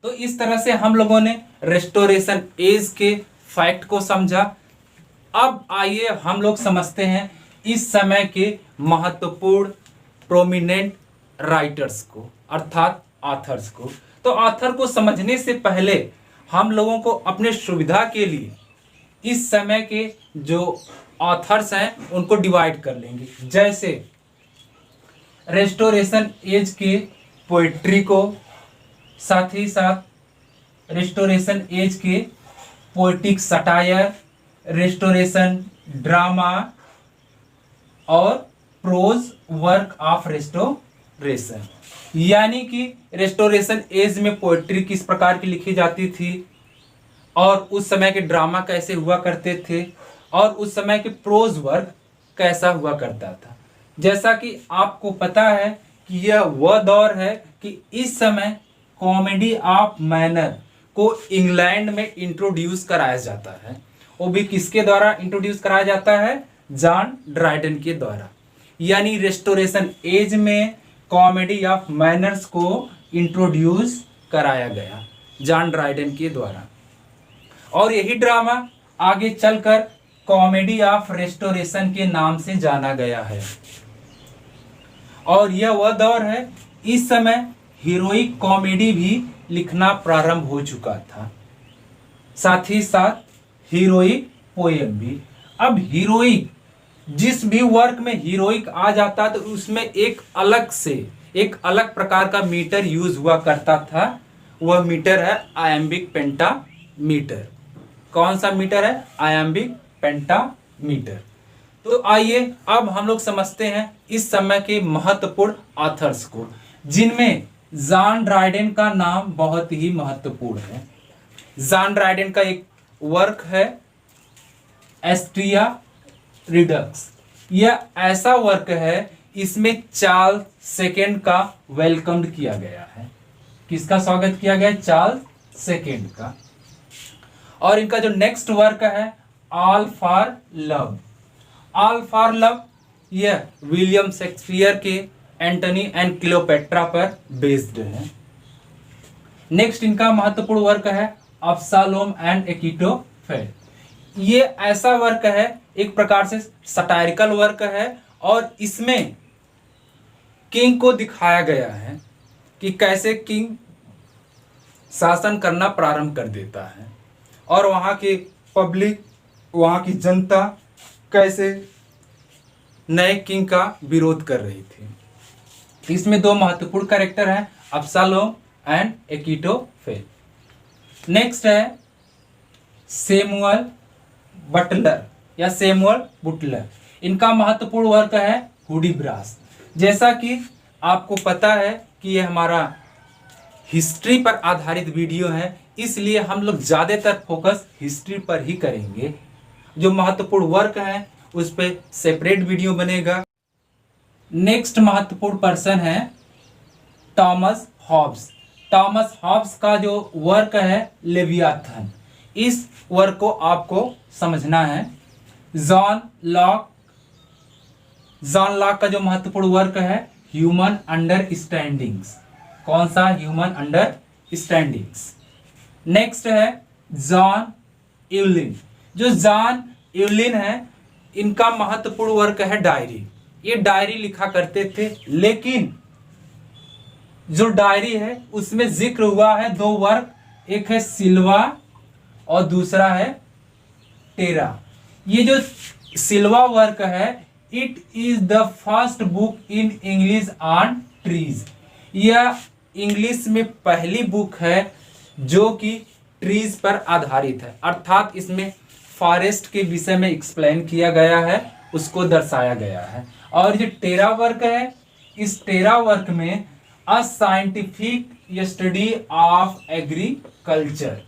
तो इस तरह से हम लोगों ने रेस्टोरेशन एज के फैक्ट को समझा। अब आइए हम लोग समझते हैं इस समय के महत्वपूर्ण प्रोमिनेंट राइटर्स को, अर्थात ऑथर्स को। तो ऑथर को समझने से पहले हम लोगों को अपने सुविधा के लिए इस समय के जो ऑथर्स हैं उनको डिवाइड कर लेंगे। जैसे रेस्टोरेशन एज के पोएट्री को, साथ ही साथ रेस्टोरेशन एज के पोएटिक सटायर, रेस्टोरेशन ड्रामा और प्रोज वर्क ऑफ रेस्टोरेशन। यानी कि रेस्टोरेशन एज में पोएट्री किस प्रकार की लिखी जाती थी और उस समय के ड्रामा कैसे हुआ करते थे और उस समय के प्रोज वर्क कैसा हुआ करता था। जैसा कि आपको पता है कि यह वह दौर है कि इस समय कॉमेडी ऑफ मैनर को इंग्लैंड में इंट्रोड्यूस कराया जाता है। वो भी किसके द्वारा इंट्रोड्यूस कराया जाता है? जॉन ड्राइडन के द्वारा। यानी रेस्टोरेशन एज में कॉमेडी ऑफ मैनर्स को इंट्रोड्यूस कराया गया जॉन ड्राइडन के द्वारा, और यही ड्रामा आगे चलकर कॉमेडी ऑफ रेस्टोरेशन के नाम से जाना गया है। और यह वह दौर है, इस समय हीरोइक कॉमेडी भी लिखना प्रारंभ हो चुका था, साथ ही साथ हीरोइक पोएम भी। अब हीरोइक, जिस भी वर्क में हीरोइक आ जाता तो उसमें एक अलग प्रकार का मीटर यूज हुआ करता था। वह मीटर है आयम्बिक पेंटामीटर। कौन सा मीटर है? Iambic pentameter. तो आइए अब हम लोग समझते हैं इस समय के महत्वपूर्ण ऑथर्स को, जिनमें जॉन ड्राइडन का नाम बहुत ही महत्वपूर्ण है। जॉन ड्राइडन का एक वर्क है एस्ट्रिया रिडक्स। यह ऐसा वर्क है, इसमें चार्ल्स सेकेंड का वेलकम किया गया है। किसका स्वागत किया गया? चार्ल्स सेकेंड का। और इनका जो नेक्स्ट वर्क है all for love. All for love यह विलियम शेक्सपियर के एंटनी एंड क्लियोपेट्रा पर बेस्ड है। नेक्स्ट इनका महत्वपूर्ण वर्क है अब्सालोम एंड अकीटोफेल। ये ऐसा वर्क है, एक प्रकार से सटायरिकल वर्क है, और इसमें किंग को दिखाया गया है कि कैसे किंग शासन करना प्रारंभ कर देता है और वहाँ की पब्लिक, वहाँ की जनता कैसे नए किंग का विरोध कर रही थी। इसमें दो महत्वपूर्ण कैरेक्टर हैं, अब्सालोम एंड अकीटोफेल। नेक्स्ट है सैमुअल बटलर या सैमुअल बुटलर। इनका महत्वपूर्ण वर्क है हुडीब्रास। जैसा कि आपको पता है कि ये हमारा हिस्ट्री पर आधारित वीडियो है, इसलिए हम लोग ज़्यादातर फोकस हिस्ट्री पर ही करेंगे। जो महत्वपूर्ण वर्क है उस पर सेपरेट वीडियो बनेगा। नेक्स्ट महत्वपूर्ण पर्सन है थॉमस हॉब्स। थॉमस हॉब्स का जो वर्क है लेवियाथन, इस वर्क को आपको समझना है। जॉन लॉक का जो महत्वपूर्ण वर्क है ह्यूमन अंडरस्टैंडिंग्स। कौन सा? Human understandings. नेक्स्ट है जॉन इवलिन। जो जॉन इवलिन है, इनका महत्वपूर्ण वर्क है डायरी। ये डायरी लिखा करते थे, लेकिन जो डायरी है उसमें जिक्र हुआ है दो वर्क, एक है सिल्वा और दूसरा है टेरा। ये जो सिल्वा वर्क है, it is the first book in English on trees. यह इंग्लिश में पहली बुक है जो कि ट्रीज पर आधारित है, अर्थात इसमें फॉरेस्ट के विषय में एक्सप्लेन किया गया है, उसको दर्शाया गया है। और जो टेरा वर्क है, इस टेरा वर्क में a scientific study of agriculture,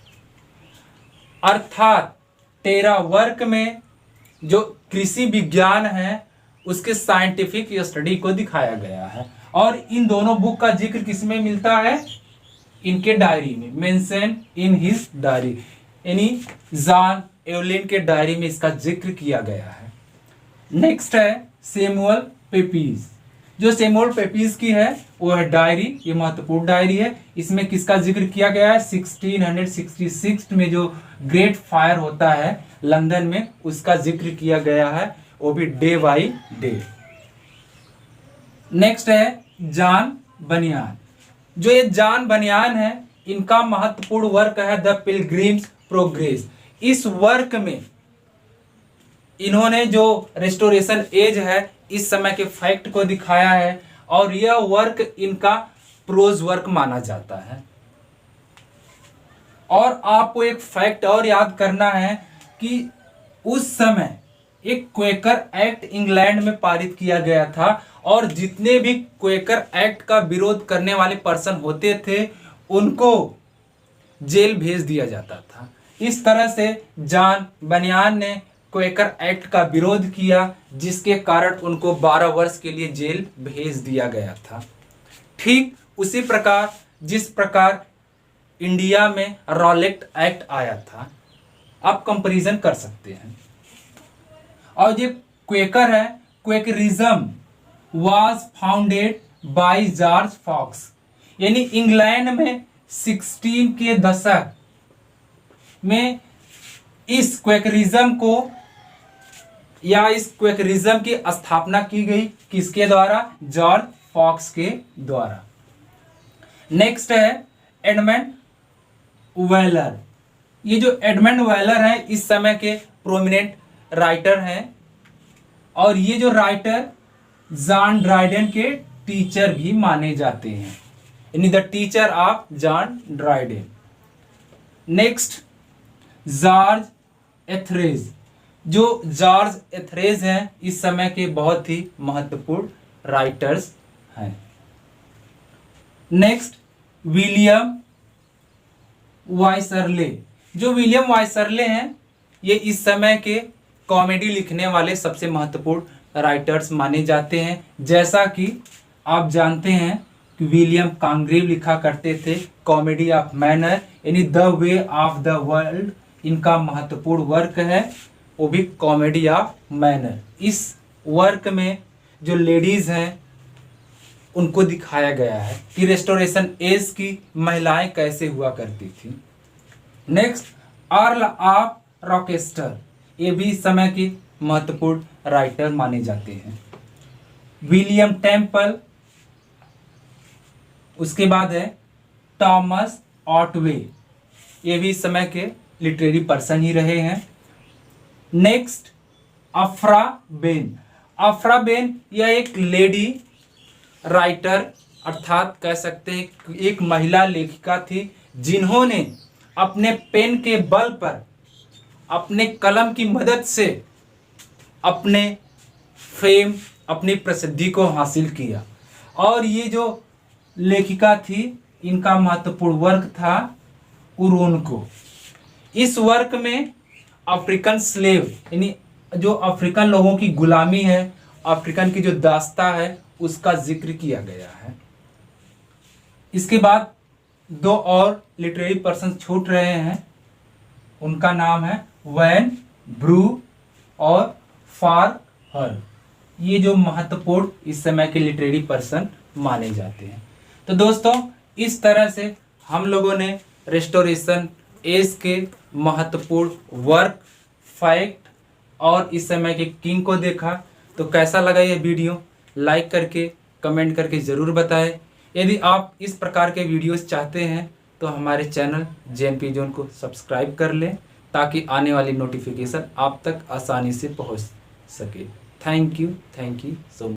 अर्थात टेरा वर्क में जो कृषि विज्ञान है उसके साइंटिफिक स्टडी को दिखाया गया है। और इन दोनों बुक का जिक्र किसमें मिलता है? इनके डायरी में, मेंशन इन हिज डायरी, यानी जॉन एवलिन के डायरी में इसका जिक्र किया गया है। नेक्स्ट है सैमुअल पेपीज। जो सैमुअल पेपीज की है वो है डायरी, ये महत्वपूर्ण डायरी है। इसमें किसका जिक्र किया गया है? 1666 में जो ग्रेट फायर होता है लंदन में, उसका जिक्र किया गया है, वो भी डे बाई डे। नेक्स्ट है जॉन बनियान। जो ये जॉन बनियान है, इनका महत्वपूर्ण वर्क है द पिलग्रिम्स प्रोग्रेस। इस वर्क में इन्होंने जो रेस्टोरेशन एज है इस समय के फैक्ट को दिखाया है, और यह वर्क इनका प्रोज वर्क माना जाता है। और आपको एक फैक्ट और याद करना है कि उस समय एक क्वेकर एक्ट इंग्लैंड में पारित किया गया था, और जितने भी क्वेकर एक्ट का विरोध करने वाले पर्सन होते थे उनको जेल भेज दिया जाता था। इस तरह से जॉन बनियान ने क्वेकर एक्ट का विरोध किया, जिसके कारण उनको 12 वर्ष के लिए जेल भेज दिया गया था। ठीक उसी प्रकार जिस प्रकार इंडिया में रॉलेट एक्ट आया था, आप कंपैरिजन कर सकते हैं। और ये क्वेकर है, Quakerism was founded by George Fox, यानी इंग्लैंड में 16 के दशक में इस क्वेकरिज्म को या इस क्वेकरिज्म की स्थापना की गई, किसके द्वारा? जॉर्ज फॉक्स के द्वारा। नेक्स्ट है एडमंड वेलर। ये जो एडमंड वेलर है इस समय के प्रोमिनेंट राइटर हैं, और ये जो राइटर जॉन ड्राइडेन के टीचर भी माने जाते हैं, यानी the teacher of John Dryden. Next George Etherege. जो जॉर्ज एथरेज हैं इस समय के बहुत ही महत्वपूर्ण राइटर्स हैं। Next William Wycherley. जो विलियम वाइसरले हैं ये इस समय के कॉमेडी लिखने वाले सबसे महत्वपूर्ण राइटर्स माने जाते हैं। जैसा कि आप जानते हैं कि विलियम कांग्रेव लिखा करते थे कॉमेडी ऑफ मैनर, यानी the way of the world इनका महत्वपूर्ण वर्क है, वो भी कॉमेडी ऑफ मैनर। इस वर्क में जो लेडीज हैं उनको दिखाया गया है कि रेस्टोरेशन एज की महिलाएं कैसे हुआ करती थी। नेक्स्ट अर्ल ऑफ रॉचेस्टर, ये भी इस समय की महत्वपूर्ण राइटर माने जाते हैं। विलियम टेम्पल, उसके बाद है थॉमस ऑटवे, ये भी इस समय के लिटरेरी पर्सन ही रहे हैं। Next Aphra Behn. Aphra Behn यह एक लेडी राइटर अर्थात कह सकते हैं एक महिला लेखिका थी, जिन्होंने अपने पेन के बल पर अपने कलम की मदद से अपने फेम अपनी प्रसिद्धि को हासिल किया। और ये जो लेखिका थी इनका महत्वपूर्ण वर्क था उरोनको। इस वर्क में अफ्रीकन स्लेव यानी जो अफ्रीकन लोगों की गुलामी है, अफ्रीकन की जो दास्ता है उसका जिक्र किया गया है। इसके बाद दो और लिटरेरी पर्सन छूट रहे हैं, उनका नाम है वैन ब्रू और फारहर। ये जो महत्वपूर्ण इस समय के लिटरेरी पर्सन माने जाते हैं। तो दोस्तों इस तरह से हम लोगों ने रेस्टोरेशन एज के महत्वपूर्ण वर्क, फैक्ट और इस समय के किंग को देखा। तो कैसा लगा ये वीडियो? लाइक करके कमेंट करके ज़रूर बताएं। यदि आप इस प्रकार के वीडियोस चाहते हैं तो हमारे चैनल जेएनपी जोन को सब्सक्राइब कर लें, ताकि आने वाली नोटिफिकेशन आप तक आसानी से पहुंच सके। Thank you so much.